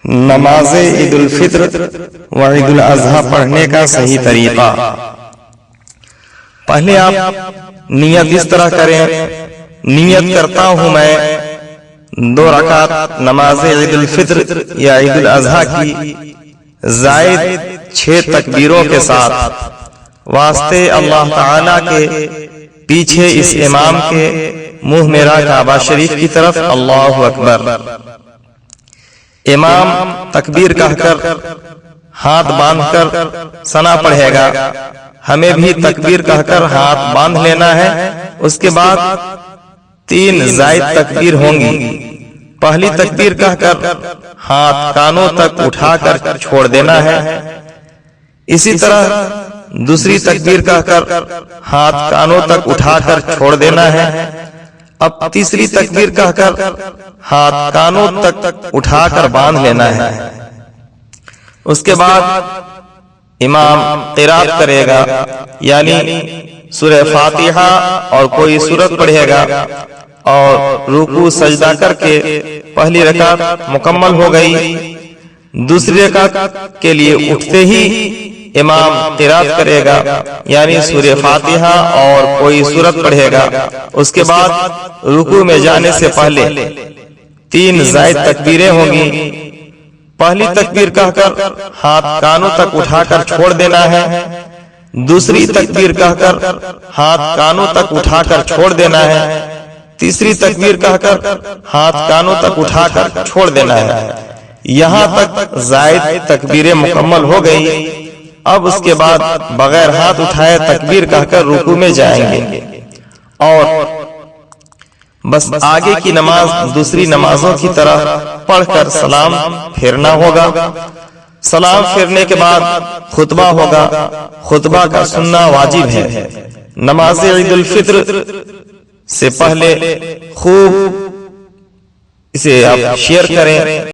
نماز عید الفطر و عید الاضحیٰ پڑھنے کا صحیح طریقہ۔ پہلے آپ نیت اس طرح کریں، نیت کرتا ہوں میں 2 رکعت نماز عید الفطر یا عید الاضحیٰ کی زائد 6 تکبیروں کے ساتھ واسطے اللہ تعالی کے پیچھے اس امام کے منہ میرا کعبہ شریف کی طرف اللہ اکبر۔ امام تکبیر کہہ کر ہاتھ باندھ کر ثنا پڑھے گا، ہمیں بھی تکبیر کہہ کر ہاتھ باندھ لینا ہے۔ اس کے بعد 3 زائد تکبیر ہوں گی۔ پہلی تکبیر کہہ کر ہاتھ کانوں تک اٹھا کر چھوڑ دینا ہے، اسی طرح دوسری تکبیر کہہ کر ہاتھ کانوں تک اٹھا کر چھوڑ دینا ہے۔ اب تیسری تکبیر کہہ کر ہاتھ کانوں تک اٹھا کر باندھ لینا ہے۔ اس کے بعد امام قرات کرے گا، یعنی سورہ فاتحہ اور کوئی سورت پڑھے گا، اور رکوع سجدہ کر کے پہلی رکعت مکمل ہو گئی۔ دوسری رکعت کے لیے اٹھتے ہی امام قرات کرے گا، یعنی سورہ فاتحہ اور کوئی سورت پڑھے گا۔ اس کے بعد رکوع میں جانے سے پہلے 3 زائد تکبیریں ہوں گی۔ پہلی تکبیر کہہ کر ہاتھ کانوں تک اٹھا کر چھوڑ دینا ہے، دوسری تکبیر کہہ کر ہاتھ کانوں تک اٹھا کر چھوڑ دینا ہے، تیسری تکبیر کہہ کر ہاتھ کانوں تک اٹھا کر چھوڑ دینا ہے۔ یہاں تک زائد تکبیریں مکمل ہو گئی۔ اب اس کے بعد بغیر ہاتھ اٹھائے تکبیر کہہ کر رکوع میں جائیں گے، اور بس آگے کی نماز دوسری نمازوں کی طرح پڑھ کر سلام پھیرنا ہوگا۔ سلام پھیرنے کے بعد خطبہ ہوگا، خطبہ کا سننا واجب ہے۔ نماز عید الفطر سے پہلے خوب اسے آپ شیئر کریں۔